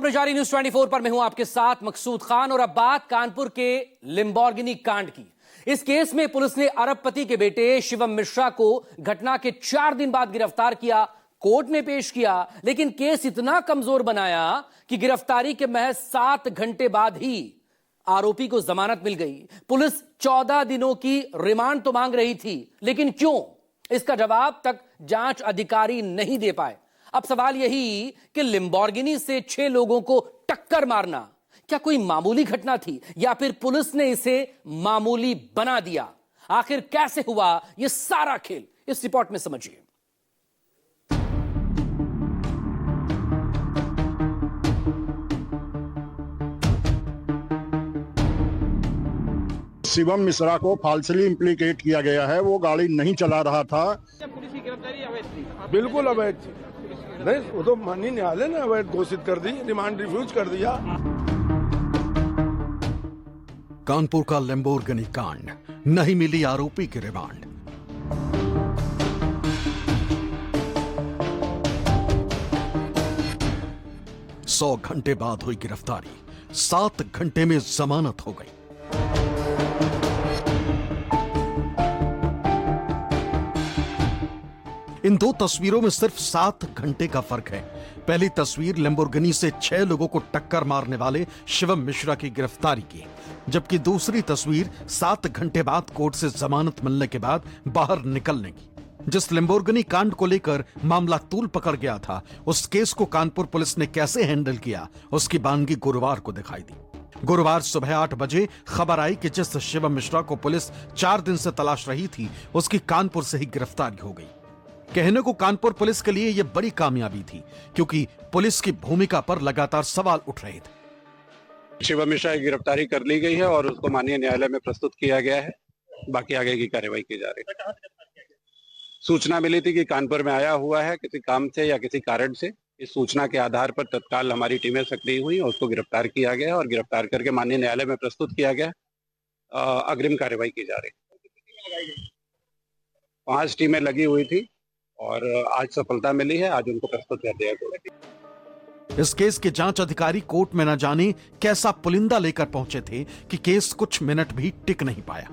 जारी न्यूज 24 पर मैं हूं आपके साथ मकसूद खान। और अब बात कानपुर के लिम्बोर्गिनी कांड की। इस केस में पुलिस ने अरबपति के बेटे शिवम मिश्रा को घटना के 4 दिन बाद गिरफ्तार किया, कोर्ट में पेश किया, लेकिन केस इतना कमजोर बनाया कि गिरफ्तारी के महज 7 घंटे बाद ही आरोपी को जमानत मिल गई। पुलिस 14 दिनों की रिमांड तो मांग रही थी, लेकिन क्यों, इसका जवाब तक जांच अधिकारी नहीं दे पाए। अब सवाल यही कि लिम्बोर्गिनी से 6 लोगों को टक्कर मारना क्या कोई मामूली घटना थी या फिर पुलिस ने इसे मामूली बना दिया? आखिर कैसे हुआ यह सारा खेल, इस रिपोर्ट में समझिए। शिवम मिश्रा को फाल्सली इम्प्लीकेट किया गया है। वो गाड़ी नहीं चला रहा था। पुलिस की गिरफ्तारी अवैध थी। बिल्कुल अवैध थी। नहीं, वो तो माननीय न्यायालय ने अवैध घोषित कर दी, रिमांड रिफ्यूज कर दिया। कानपुर का लिम्बोर्गिनी कांड, नहीं मिली आरोपी की रिमांड। सौ घंटे बाद हुई गिरफ्तारी, 7 घंटे में जमानत हो गई। इन दो तस्वीरों में सिर्फ 7 घंटे का फर्क है। पहली तस्वीर लिम्बोर्गिनी से 6 लोगों को टक्कर मारने वाले शिवम मिश्रा की गिरफ्तारी की, जबकि दूसरी तस्वीर 7 घंटे बाद कोर्ट से जमानत मिलने के बाद बाहर निकलने की। जिस लिम्बोर्गिनी कांड को लेकर मामला तूल पकड़ गया था, उस केस को कानपुर पुलिस ने कैसे हैंडल किया, उसकी बानगी गुरुवार को दिखाई दी। गुरुवार सुबह 8 बजे खबर आई कि जिस शिवम मिश्रा को पुलिस 4 दिन से तलाश रही थी, उसकी कानपुर से ही गिरफ्तारी हो गई। कहने को कानपुर पुलिस के लिए यह बड़ी कामयाबी थी, क्योंकि पुलिस की भूमिका पर लगातार सवाल उठ रहे थे। शिवम मिश्रा की गिरफ्तारी कर ली गई है और उसको माननीय न्यायालय में प्रस्तुत किया गया है। बाकी आगे की कार्रवाई की जा रही है। सूचना मिली थी कि कानपुर में आया हुआ है किसी काम से या किसी कारण से। इस सूचना के आधार पर तत्काल हमारी टीमें सक्रिय हुई और उसको गिरफ्तार किया गया और गिरफ्तार करके माननीय न्यायालय में प्रस्तुत किया गया। अग्रिम कार्रवाई की जा रही है। 5 टीमें लगी हुई थी और आज सफलता मिली है। आज उनको प्रस्तुत कर दिया गया। इस केस के जांच अधिकारी कोर्ट में न जाने कैसा पुलिंदा लेकर पहुंचे थे कि केस कुछ मिनट भी टिक नहीं पाया।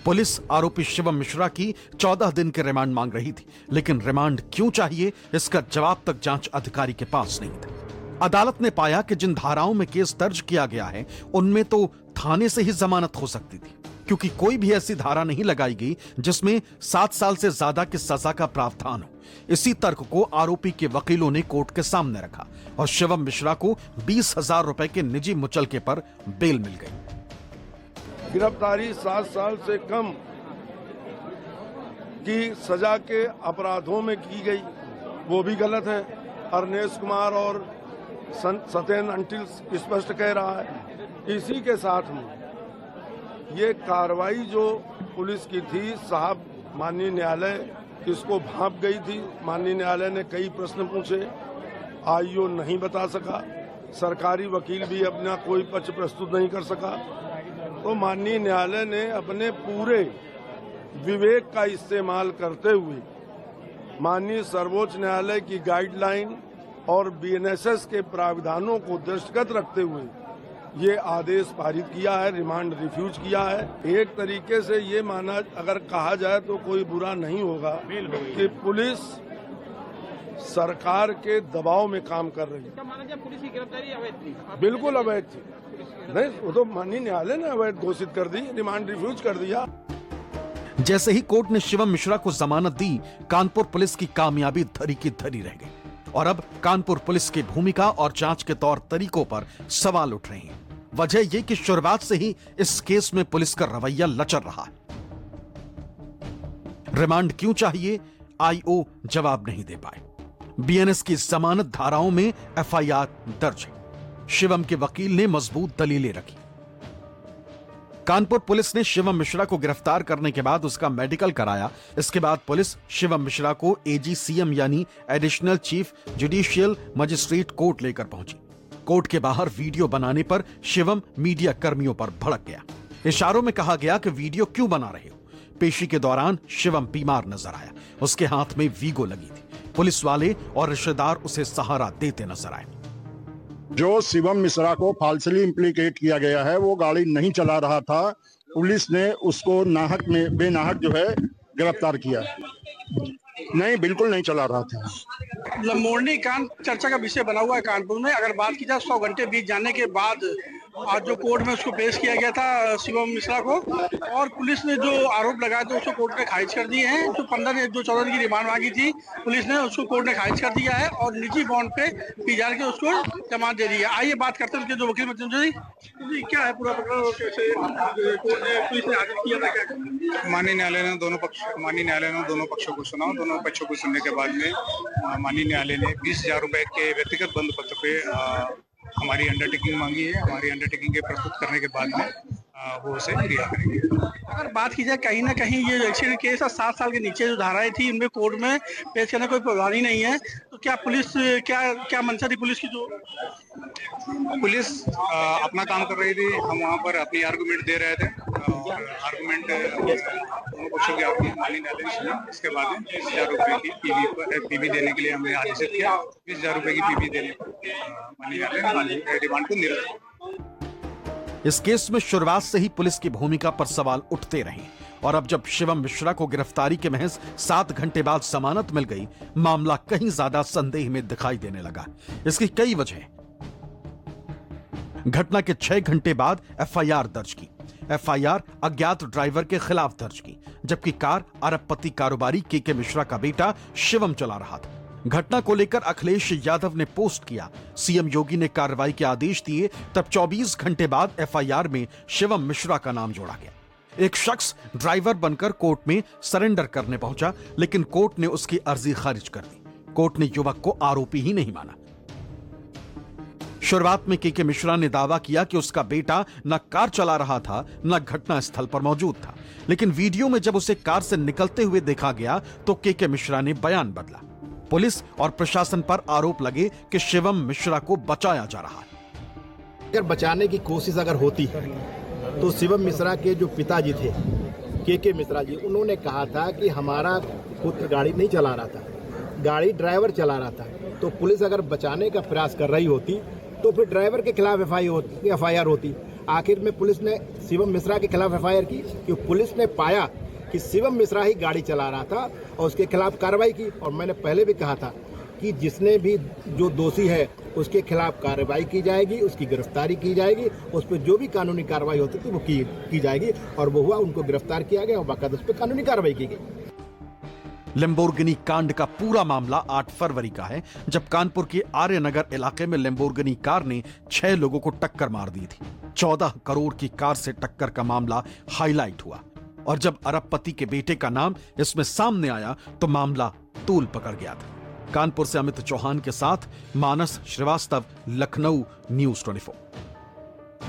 पुलिस आरोपी शिवम मिश्रा की 14 दिन की रिमांड मांग रही थी, लेकिन रिमांड क्यों चाहिए, इसका जवाब तक जांच अधिकारी के पास नहीं था। अदालत ने पाया कि जिन धाराओं में केस दर्ज किया गया है, उनमें तो थाने से ही जमानत हो सकती थी, क्योंकि कोई भी ऐसी धारा नहीं लगाई गई जिसमें 7 साल से ज्यादा की सजा का प्रावधान हो। इसी तर्क को आरोपी के वकीलों ने कोर्ट के सामने रखा और शिवम मिश्रा को 20,000 रुपए के निजी मुचलके पर बेल मिल गई। गिरफ्तारी 7 साल से कम की सजा के अपराधों में की गई, वो भी गलत है। अर्नेश कुमार और सत्येंद्र अंटिल स्पष्ट कह रहा है। इसी के साथ में ये कार्रवाई जो पुलिस की थी, साहब माननीय न्यायालय इसको भांप गई थी। माननीय न्यायालय ने कई प्रश्न पूछे, आईओ नहीं बता सका, सरकारी वकील भी अपना कोई पक्ष प्रस्तुत नहीं कर सका। तो माननीय न्यायालय ने अपने पूरे विवेक का इस्तेमाल करते हुए माननीय सर्वोच्च न्यायालय की गाइडलाइन और बीएनएसएस के प्रावधानों को दृष्टिगत रखते हुए ये आदेश पारित किया है, रिमांड रिफ्यूज किया है। एक तरीके से ये माना अगर कहा जाए तो कोई बुरा नहीं होगा कि पुलिस सरकार के दबाव में काम कर रही है। पुलिस की गिरफ्तारी अवैध थी। बिल्कुल अवैध थी। नहीं, वो तो माननीय न्यायालय ने अवैध घोषित कर दी, रिमांड रिफ्यूज कर दिया। जैसे ही कोर्ट ने शिवम मिश्रा को जमानत दी, कानपुर पुलिस की कामयाबी धरी की धरी रह गई और अब कानपुर पुलिस की भूमिका और जांच के तौर तरीकों पर सवाल उठ रहे हैं। वजह यह कि शुरुआत से ही इस केस में पुलिस का रवैया लचर रहा है। रिमांड क्यों चाहिए, आईओ जवाब नहीं दे पाए। बीएनएस की जमानत धाराओं में एफआईआर दर्ज है। शिवम के वकील ने मजबूत दलीलें रखी। कानपुर पुलिस ने शिवम मिश्रा को गिरफ्तार करने के बाद उसका मेडिकल कराया। इसके बाद पुलिस शिवम मिश्रा को एजीसीएम यानी additional chief judicial magistrate court लेकर पहुंची। कोर्ट के बाहर वीडियो बनाने पर शिवम मीडिया कर्मियों पर भड़क गया। इशारों में कहा गया कि वीडियो क्यों बना रहे हो। पेशी के दौरान शिवम बीमार नजर आया। उसके हाथ में वीगो लगी थी। पुलिस वाले और रिश्तेदार उसे सहारा देते नजर आए। जो शिवम मिश्रा को फाल्सली इम्प्लीकेट किया गया है वो गाड़ी नहीं चला रहा था। पुलिस ने उसको नाहक में बेनाहक जो है गिरफ्तार किया। नहीं, बिल्कुल नहीं चला रहा था। लंबोर्गिनी कांड चर्चा का विषय बना हुआ है कानपुर में। अगर बात की जाए 100 घंटे बीत जाने के बाद आज जो कोर्ट में उसको पेश किया गया था शिवम मिश्रा को, और पुलिस ने जो आरोप लगाए थे उसको कोर्ट ने खारिज कर दिए हैं। जो 14 दिन की रिमांड मांगी थी पुलिस ने, उसको कोर्ट ने खारिज कर दिया है और निजी बॉन्ड पे पीआर के उसको जमानत दे दी है। आइए बात करते हैं उनके जो वकील जी, क्या है पूरा प्रकरण और कैसे कोर्ट ने पुलिस ने हाजिर किया था? क्या माननीय न्यायालय ने दोनों पक्षों को सुना। दोनों पक्षों को सुनने के बाद में माननीय न्यायालय ने 20,000 रुपए के व्यक्तिगत बंद पत्र पे हमारी अंडरटेकिंग मांगी है। हमारी अंडरटेकिंग के प्रस्तुत करने के बाद में वो उसे रिहा करेंगे। अगर बात की जाए कहीं ना कहीं ये एक्सीडेंट केस 7 साल के नीचे जो धाराएं थी उनमें कोर्ट में पेश करने कोई प्रभावी नहीं है, तो क्या पुलिस क्या मंशा थी पुलिस की? जो पुलिस अपना काम कर रही थी, हम वहाँ पर अपनी आर्गुमेंट दे रहे थे और आर्गुमेंट दोनों पक्षों की आपकी माननीय न्यायालय ने सुनी। इसके बाद में 20,000 रुपए की पीबी देने के लिए हमें आदेशित किया। 20,000 रुपए की पीबी देने पर माननीय न्यायालय ने डिमांड को निरस्त किया। इस केस में शुरुआत से ही पुलिस की भूमिका पर सवाल उठते रहे और अब जब शिवम मिश्रा को गिरफ्तारी के महज 7 घंटे बाद जमानत मिल गई, मामला कहीं ज्यादा संदेह में दिखाई देने लगा। इसकी कई वजह। घटना के 6 घंटे बाद एफआईआर दर्ज की। एफआईआर अज्ञात ड्राइवर के खिलाफ दर्ज की, जबकि कार अरबपति कारोबारी के मिश्रा का बेटा शिवम चला रहा था। घटना को लेकर अखिलेश यादव ने पोस्ट किया। सीएम योगी ने कार्रवाई के आदेश दिए, तब 24 घंटे बाद एफआईआर में शिवम मिश्रा का नाम जोड़ा गया। एक शख्स ड्राइवर बनकर कोर्ट में सरेंडर करने पहुंचा, लेकिन कोर्ट ने उसकी अर्जी खारिज कर दी। कोर्ट ने युवक को आरोपी ही नहीं माना। शुरुआत में के मिश्रा ने दावा किया कि उसका बेटा न कार चला रहा था न घटना स्थल पर मौजूद था, लेकिन वीडियो में जब उसे कार से निकलते हुए देखा गया तो के मिश्रा ने बयान बदला। पुलिस और प्रशासन पर आरोप लगे कि शिवम मिश्रा को बचाया जा रहा है। अगर बचाने की कोशिश अगर होती है तो शिवम मिश्रा के जो पिताजी थे के मिश्रा जी, उन्होंने कहा था कि हमारा पुत्र गाड़ी नहीं चला रहा था, गाड़ी ड्राइवर चला रहा था। तो पुलिस अगर बचाने का प्रयास कर रही होती तो फिर ड्राइवर के खिलाफ एफआईआर होती। आखिर में पुलिस ने शिवम मिश्रा के खिलाफ एफआईआर की कि पुलिस ने पाया कि शिवम मिश्रा ही गाड़ी चला रहा था और उसके खिलाफ कार्रवाई की। और मैंने पहले भी कहा था कि जिसने भी जो दोषी है उसके खिलाफ कार्रवाई की जाएगी, उसकी गिरफ्तारी की जाएगी, उस पर जो भी कानूनी कार्रवाई होती थी वो की जाएगी। और वो हुआ, उनको गिरफ्तार किया गया और बाकायदा उस पर कानूनी कार्रवाई की गई। लैम्बोर्गिनी कांड का पूरा मामला 8 फरवरी का है, जब कानपुर के आर्यनगर इलाके में लैम्बोर्गिनी कार ने 6 लोगों को टक्कर मार दी थी। 14 करोड़ की कार से टक्कर का मामला हाईलाइट हुआ और जब अरबपति के बेटे का नाम इसमें सामने आया तो मामला तूल पकड़ गया था। कानपुर से अमित चौहान के साथ मानस श्रीवास्तव, लखनऊ, न्यूज़ 24।